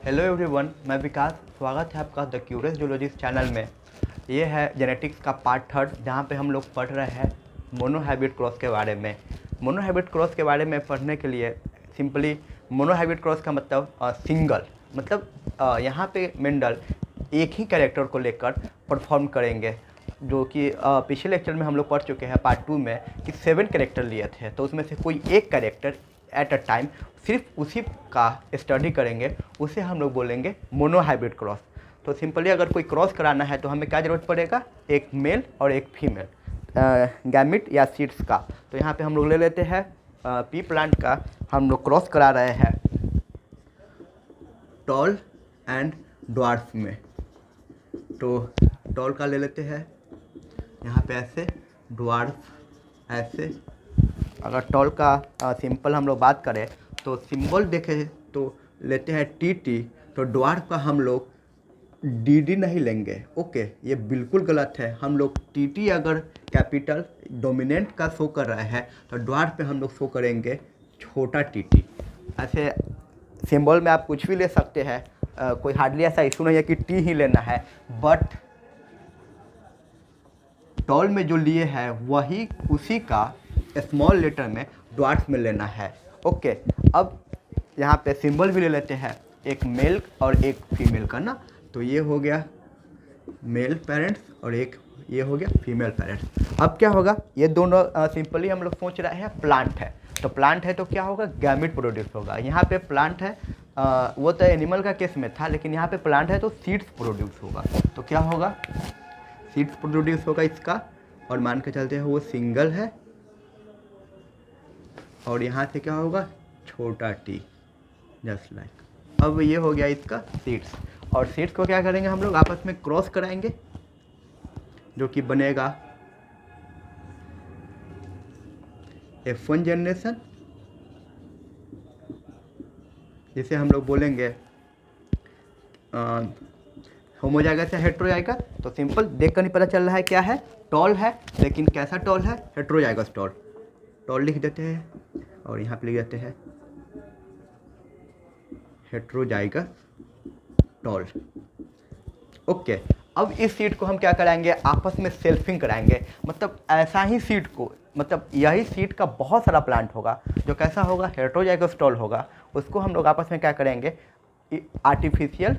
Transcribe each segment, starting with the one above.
Hello everyone, मैं विकास। स्वागत है आपका द क्यूरियस जूलॉजिस्ट चैनल में। ये है जेनेटिक्स का पार्ट थर्ड, जहाँ पे हम लोग पढ़ रहे हैं मोनोहाइब्रिड क्रॉस के बारे में। मोनोहाइब्रिड क्रॉस के बारे में पढ़ने के लिए सिंपली मोनोहाइब्रिड क्रॉस का मतलब सिंगल, मतलब यहाँ पे मेंडल एक ही कैरेक्टर को लेकर परफॉर्म करेंगे, जो कि पिछले लेक्चर में हम लोग पढ़ चुके हैं पार्ट 2 में कि 7 कैरेक्टर लिए थे। तो उसमें से कोई एक कैरेक्टर एट अ टाइम सिर्फ उसी का स्टडी करेंगे, उसे हम लोग बोलेंगे मोनोहाइब्रिड क्रॉस। तो सिंपली अगर कोई क्रॉस कराना है तो हमें क्या ज़रूरत पड़ेगा, एक मेल और एक फीमेल गैमिट या सीड्स का। तो यहाँ पे हम लोग ले लेते हैं पी प्लांट का, हम लोग क्रॉस करा रहे हैं टॉल एंड ड्वार्फ में। तो टॉल का ले लेते हैं यहाँ पे ऐसे, ड्वार्फ ऐसे। अगर टॉल का सिंपल हम लोग बात करें तो सिंबल देखें तो लेते हैं टी। तो ड्वार्फ का हम लोग डी नहीं लेंगे। ओके, ये बिल्कुल गलत है। हम लोग टी अगर कैपिटल डोमिनेंट का शो कर रहा है तो ड्वार्फ पे हम लोग शो करेंगे छोटा टी। ऐसे सिंबल में आप कुछ भी ले सकते हैं, कोई हार्डली ऐसा इशू नहीं है कि टी ही लेना है, बट टॉल में जो लिए है वही उसी का स्मॉल लेटर में ड्वार्फ में लेना है। ओके, अब यहाँ पे सिंबल भी ले लेते हैं, एक मेल और एक फीमेल का ना। तो ये हो गया मेल पेरेंट्स और एक ये हो गया फीमेल पेरेंट्स। अब क्या होगा, ये दोनों सिंपली हम लोग सोच रहे हैं प्लांट है, तो प्लांट है तो क्या होगा, गैमिट प्रोड्यूस होगा। यहाँ पे प्लांट है, वो तो एनिमल का केस में था, लेकिन यहाँ पे प्लांट है तो सीड्स प्रोड्यूस होगा। तो क्या होगा, सीड्स प्रोड्यूस होगा इसका, और मान के चलते हैं वो सिंगल है, और यहाँ से क्या होगा, छोटा टी, जस्ट लाइक। अब ये हो गया इसका सीड्स, और सीड्स को क्या करेंगे, हम लोग आपस में क्रॉस कराएंगे, जो कि बनेगा F1 जनरेशन, जिसे हम लोग बोलेंगे होमोजाइगस या हेट्रोजाइगस। तो सिंपल देख कर नहीं पता चल रहा है क्या है, टॉल है, लेकिन कैसा टॉल है, हेट्रोजाइगस टॉल। टॉल लिख देते हैं और यहाँ पे लिख देते हैं हेट्रोजाइगस टॉल। ओके, अब इस सीड को हम क्या कराएंगे, आपस में सेल्फिंग कराएंगे। मतलब ऐसा ही सीड को, मतलब यही सीड का बहुत सारा प्लांट होगा जो कैसा होगा, हेट्रोजाइगस टॉल होगा। उसको हम लोग आपस में क्या करेंगे, आर्टिफिशियल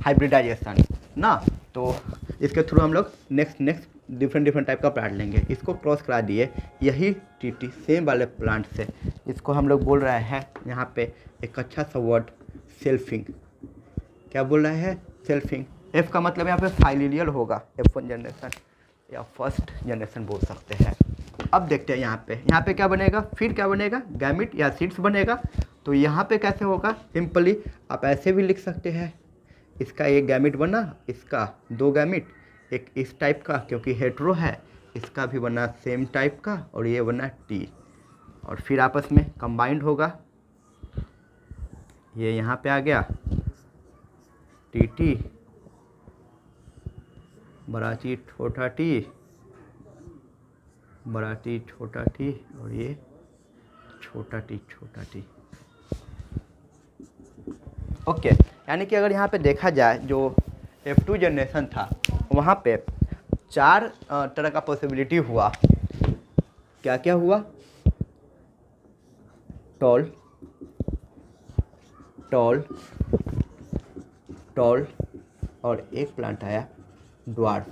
हाइब्रिडाइजेशन ना। तो इसके थ्रू हम लोग नेक्स्ट डिफरेंट टाइप का प्लांट लेंगे। इसको क्रॉस करा दिए यही टी सेम वाले प्लांट से। इसको हम लोग बोल रहे हैं यहाँ पे एक अच्छा सा वर्ड, सेल्फिंग। क्या बोल रहे हैं, सेल्फिंग। एफ का मतलब यहाँ पे फाइलियल होगा, F1 जनरेशन या फर्स्ट जनरेशन बोल सकते हैं। अब देखते हैं यहाँ पे क्या बनेगा, फिर क्या बनेगा, गैमिट या सीड्स बनेगा। तो यहाँ पे कैसे होगा, सिंपली आप ऐसे भी लिख सकते हैं, इसका एक गैमिट बना, इसका दो गैमिट, एक इस टाइप का क्योंकि हेट्रो है, इसका भी बना सेम टाइप का, और ये बना टी, और फिर आपस में कंबाइंड होगा। ये यहाँ पे आ गया टी, बड़ा टी छोटा टी, बड़ा टी छोटा टी, और ये छोटा टी। ओके, यानी कि अगर यहाँ पे देखा जाए जो F2 जनरेशन था वहाँ पे 4 तरह का पॉसिबिलिटी हुआ। क्या क्या हुआ, टॉल और एक प्लांट आया ड्वार्फ।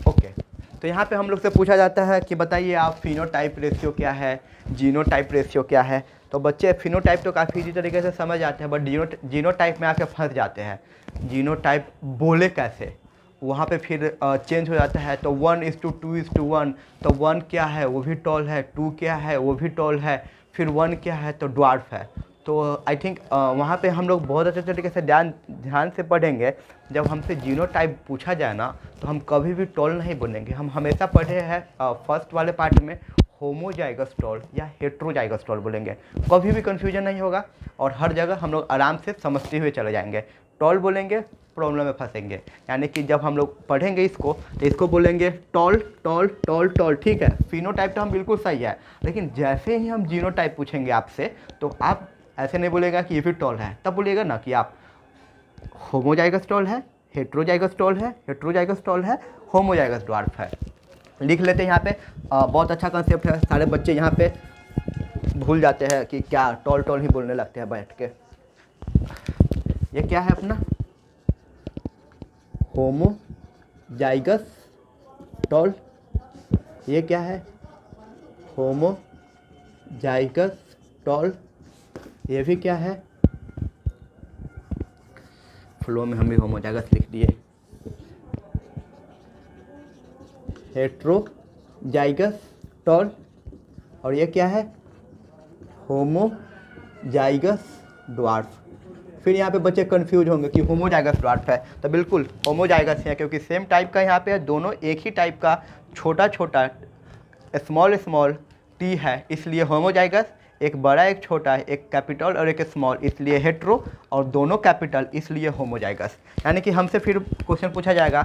ओके, तो यहाँ पे हम लोग से पूछा जाता है कि बताइए आप फिनोटाइप रेशियो क्या है, जीनोटाइप रेशियो क्या है। तो बच्चे फिनोटाइप तो काफ़ी इजी तरीके से समझ आते हैं, बट जीनोटाइप में आके फंस जाते हैं। जीनोटाइप बोले कैसे, वहाँ पे फिर चेंज हो जाता है। तो 1:2:1, तो 1 क्या है, वो भी टॉल है, 2 क्या है, वो भी टॉल है, फिर 1 क्या है, तो ड्वार्फ है। तो आई थिंक वहाँ पे हम लोग बहुत अच्छे तरीके से ध्यान से पढ़ेंगे। जब हमसे जीनोटाइप पूछा जाए ना, तो हम कभी भी टॉल नहीं बोलेंगे। हम हमेशा पढ़े हैं फर्स्ट वाले पार्ट में होमोजाइगस टॉल या हेट्रोजाइगस टॉल बोलेंगे, कभी भी कन्फ्यूजन नहीं होगा, और हर जगह हम लोग आराम से समझते हुए चले जाएंगे। टॉल बोलेंगे प्रॉब्लम में फंसेंगे, यानी कि जब हम लोग पढ़ेंगे इसको तो इसको बोलेंगे टॉल टॉल टॉल टॉल, ठीक है। फिनोटाइप तो हम बिल्कुल सही है, लेकिन जैसे ही हम जीनोटाइप पूछेंगे आपसे तो आप ऐसे नहीं बोलेगा कि ये भी टॉल है, तब बोलिएगा ना कि आप होमोजाइगस टॉल है, हेट्रोजाइगस टॉल है, हेट्रोजाइगस टॉल है, होमोजाइगस ड्वार्फ है। लिख लेते हैं यहाँ पे। बहुत अच्छा कंसेप्ट है, सारे बच्चे यहाँ पे भूल जाते हैं कि क्या टॉल टॉल ही बोलने लगते हैं बैठ के। ये क्या है अपना होमोजाइगस टॉल, ये क्या है होमोजाइगस टॉल, ये भी क्या है, फ्लो में हम भी होमोजाइगस लिख दिए, हेट्रोजाइगस टॉल, और ये क्या है होमोजाइगस ड्वार्फ। फिर यहाँ पे बच्चे कंफ्यूज होंगे कि होमोजाइगस ड्वार्फ है, तो बिल्कुल होमोजाइगस है क्योंकि सेम टाइप का यहाँ पे है, दोनों एक ही टाइप का छोटा छोटा स्मॉल स्मॉल टी है, इसलिए होमोजाइगस। एक बड़ा एक छोटा है, एक कैपिटल और एक स्मॉल, इसलिए हेट्रो, और दोनों कैपिटल इसलिए होमोजाइगस। यानी कि हमसे फिर क्वेश्चन पूछा जाएगा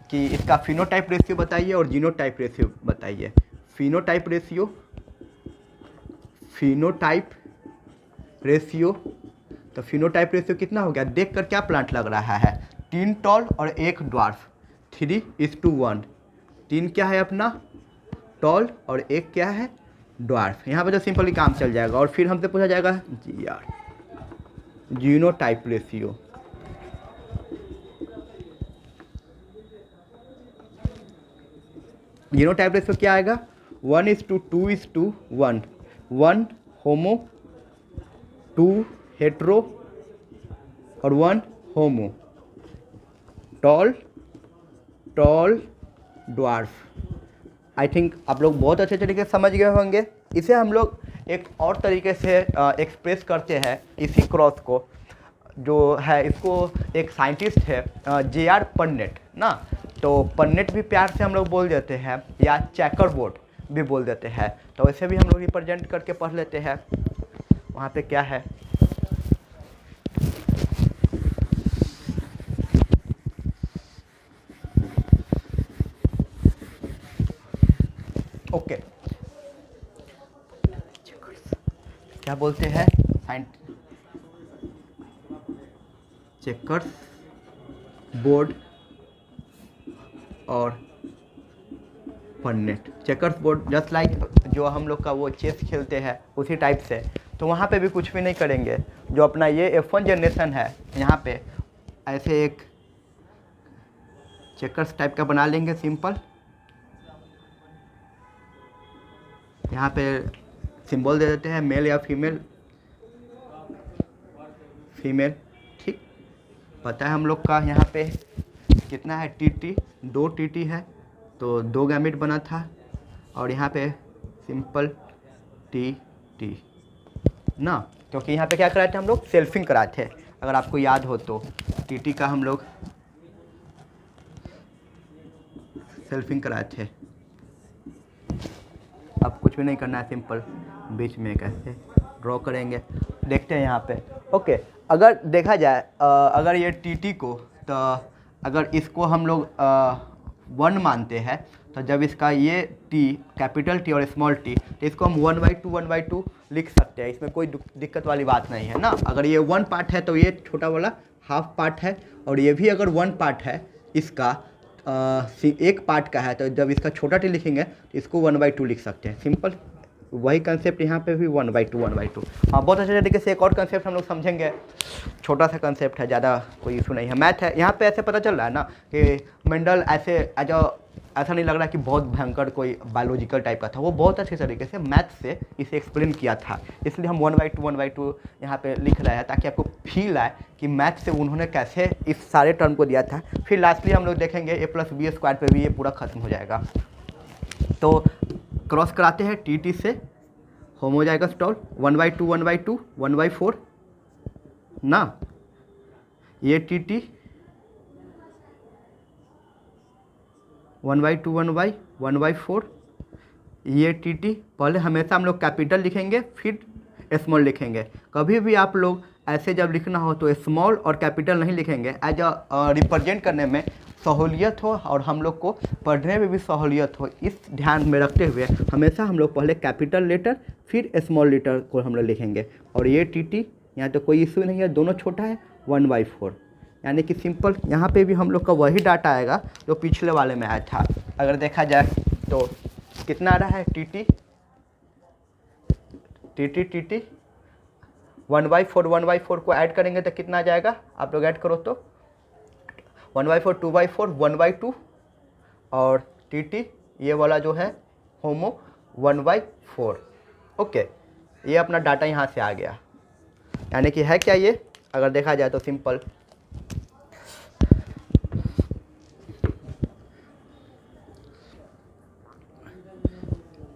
कि इसका फिनोटाइप रेशियो बताइए और जीनोटाइप रेशियो बताइए। फिनोटाइप रेशियो, तो फिनोटाइप रेशियो कितना हो गया, देख कर क्या प्लांट लग रहा है, 3 टॉल और 1 ड्वार्फ, 3:1। 3 क्या है अपना टॉल और 1 क्या है ड्वार्फ। यहाँ पर तो सिंपली काम चल जाएगा। और फिर हमसे पूछा जाएगा जीनोटाइप रेशियो। जीनोटाइप रेशियो क्या आएगा, 1:2:1, 1 होमो, 2 हेट्रो और 1 होमो, टॉल ड्वार्फ। आई थिंक आप लोग बहुत अच्छे तरीके से समझ गए होंगे। इसे हम लोग एक और तरीके से एक्सप्रेस करते हैं, इसी क्रॉस को जो है, इसको एक साइंटिस्ट है J.R. पन्नेट ना, तो पन्नेट भी प्यार से हम लोग बोल देते हैं, या चेकर बोर्ड भी बोल देते हैं, तो इसे भी हम लोग रिप्रेजेंट करके पढ़ लेते हैं। वहाँ पे क्या है, ओके क्या बोलते हैं, चेकर्स बोर्ड और Punnett. Checkers board just like जो हम लोग का वो चेस खेलते हैं उसी टाइप से, तो वहाँ पे भी कुछ भी नहीं करेंगे। जो अपना ये F1 जनरेशन है, यहाँ पे ऐसे एक चेकर्स टाइप का बना लेंगे सिंपल। यहाँ पे सिंबल दे देते हैं मेल या फीमेल, ठीक। पता है हम लोग का यहाँ पे कितना है, TT, 2 TT है, तो 2 गैमेट बना था। और यहाँ पे सिंपल TT ना, क्योंकि यहाँ पे क्या कराए थे हम लोग, सेल्फिंग कराए थे, अगर आपको याद हो तो। TT का हम लोग सेल्फिंग कराए थे। अब कुछ भी नहीं करना है, सिंपल बीच में कैसे ड्रॉ करेंगे, देखते हैं यहाँ पे। ओके, अगर देखा जाए अगर ये TT को, तो अगर इसको हम लोग 1 मानते हैं, तो जब इसका ये T, कैपिटल T और स्मॉल t, तो इसको हम 1/2 लिख सकते हैं, इसमें कोई दिक्कत वाली बात नहीं है ना। अगर ये 1 पार्ट है तो ये छोटा वाला हाफ पार्ट है, और ये भी अगर 1 पार्ट है इसका, 1 पार्ट का है, तो जब इसका छोटा t लिखेंगे तो इसको 1/2 लिख सकते हैं, सिंपल। वही कंसेप्ट यहाँ पे भी 1/2। हाँ, बहुत अच्छे तरीके से एक और कंसेप्ट हम लोग समझेंगे, छोटा सा कंसेप्ट है, ज़्यादा कोई इशू नहीं है, मैथ है। यहाँ पे ऐसे पता चल रहा है ना कि मेंडल ऐसे ऐसा नहीं लग रहा कि बहुत भयंकर कोई बायोलॉजिकल टाइप का था, वो बहुत अच्छे तरीके से मैथ से इसे एक्सप्लेन किया था, इसलिए हम 1/2 यहाँ पे लिख रहे हैं, ताकि आपको फील आए कि मैथ से उन्होंने कैसे इस सारे टर्म को दिया था। फिर लास्टली हम लोग देखेंगे a+b² पे भी ये पूरा ख़त्म हो जाएगा। तो क्रॉस कराते हैं TT से होमोजाइगस टॉल, 1/2 1/4 ना, ये TT 1/2 1/4, ये TT। पहले हमेशा हम लोग कैपिटल लिखेंगे फिर स्मॉल लिखेंगे। कभी भी आप लोग ऐसे जब लिखना हो तो स्मॉल और कैपिटल नहीं लिखेंगे, एज रिप्रेजेंट करने में सहूलियत हो और हम लोग को पढ़ने में भी सहूलियत हो, इस ध्यान में रखते हुए हमेशा हम लोग पहले कैपिटल लेटर फिर स्मॉल लेटर को हम लोग लिखेंगे। और ये टी यहाँ तो कोई इशू नहीं है, दोनों छोटा है 1/4, यानी कि सिंपल। यहाँ पे भी हम लोग का वही डाटा आएगा जो पिछले वाले में आया था। अगर देखा जाए तो कितना आ रहा है टी 1/4 को ऐड करेंगे तो कितना आ जाएगा, आप लोग ऐड करो तो 1/4 2/4 1/2 और टी ये वाला जो है होमो 1/4। ओके, ये अपना डाटा यहाँ से आ गया, यानी कि है क्या ये, अगर देखा जाए तो simple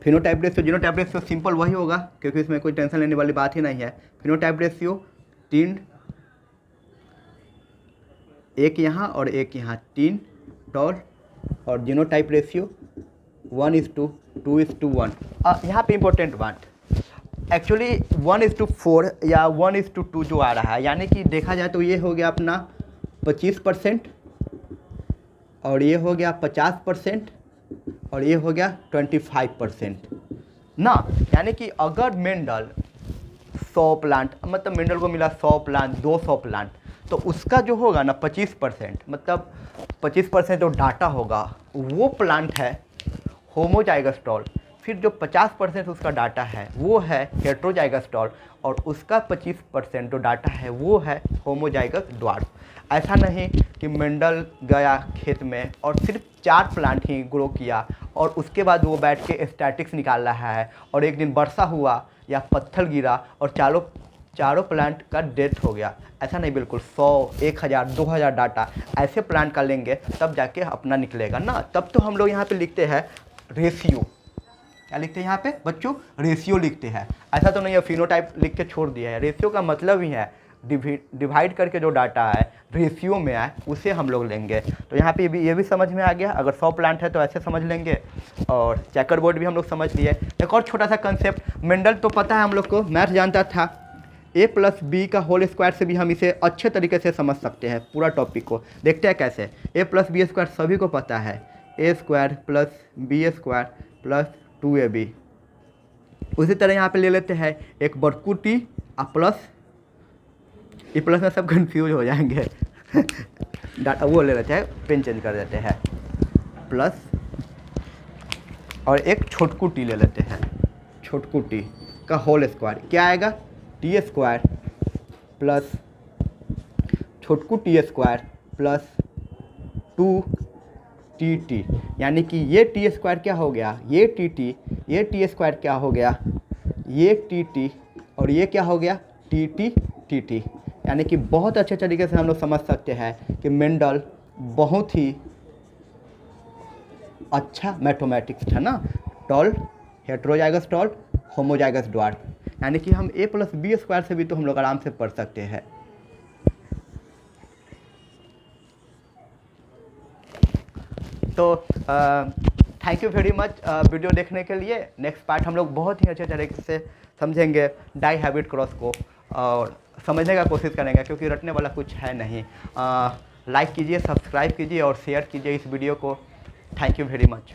phenotype ratio genotype ratio simple वही होगा, क्योंकि इसमें कोई टेंशन लेने वाली बात ही नहीं है। फिनोटाइप रेशियो 3, एक यहाँ और एक यहाँ, 3 टॉल। और जीनोटाइप रेशियो 1:2:1। यहाँ पे इंपॉर्टेंट बात, एक्चुअली 1:4 या 1:2 जो आ रहा है, यानी कि देखा जाए तो ये हो गया अपना 25% और ये हो गया 50% और ये हो गया 25% ना। यानी कि अगर मेंडल 100 प्लांट, मतलब मेंडल को मिला 100 प्लांट 200 प्लांट, तो उसका जो होगा ना 25%, मतलब 25% जो डाटा होगा वो प्लांट है होमोजाइगस टॉल। फिर जो 50% उसका डाटा है वो है हेटेरोजाइगस टॉल और उसका 25% जो डाटा है वो है होमोजाइगस ड्वार्फ। ऐसा नहीं कि मेंडल गया खेत में और सिर्फ 4 प्लांट ही ग्रो किया और उसके बाद वो बैठ के स्टैटिक्स निकाल रहा है और एक दिन वर्षा हुआ या पत्थर गिरा और चारों प्लांट का डेथ हो गया। ऐसा नहीं, बिल्कुल 100 1000 2000 डाटा ऐसे प्लांट का लेंगे तब जाके अपना निकलेगा ना। तब तो हम लोग यहाँ पे लिखते हैं रेशियो, क्या लिखते हैं यहाँ पे बच्चों, रेशियो लिखते हैं। ऐसा तो नहीं है फिनोटाइप लिख के छोड़ दिया है। रेशियो का मतलब ही है डिवाइड करके जो डाटा है रेशियो में आए उसे हम लोग लेंगे। तो यहाँ पे ये भी समझ में आ गया, अगर 100 प्लांट है तो ऐसे समझ लेंगे और चेकर बोर्ड भी हम लोग समझ लिए। एक और छोटा सा कंसेप्ट, मेंडल तो पता है हम लोग को, मैथ जानता था, a+b का होल स्क्वायर से भी हम इसे अच्छे तरीके से समझ सकते हैं। पूरा टॉपिक को देखते हैं कैसे। a+b² सभी को पता है, a² + b² + 2ab। उसी तरह यहाँ पे ले लेते हैं एक बड़कू टी प्लस, ये प्लस में सब कंफ्यूज हो जाएंगे डाटा वो ले लेते हैं, पेन चेंज कर देते हैं, प्लस और एक छोटकू टी ले लेते हैं, छोटकू टी का होल स्क्वायर क्या आएगा, t² प्लस छोटकू t² प्लस 2tt। यानी कि ये t² क्या हो गया, ये tt, ये t² क्या हो गया, ये tt और ये क्या हो गया tt। यानी कि बहुत अच्छे तरीके से हम लोग समझ सकते हैं कि मेंडल बहुत ही अच्छा मैथमेटिक्स था ना। Tall, heterozygous tall, homozygous dwarf, यानी कि हम a+b² से भी तो हम लोग आराम से पढ़ सकते हैं। तो thank you very much video देखने के लिए। नेक्स्ट पार्ट हम लोग बहुत ही अच्छे तरीके से समझेंगे डाई-हैब्रिड क्रॉस को और समझने का कोशिश करेंगे, क्योंकि रटने वाला कुछ है नहीं। लाइक कीजिए, सब्सक्राइब कीजिए और शेयर कीजिए इस वीडियो को। Thank you very much.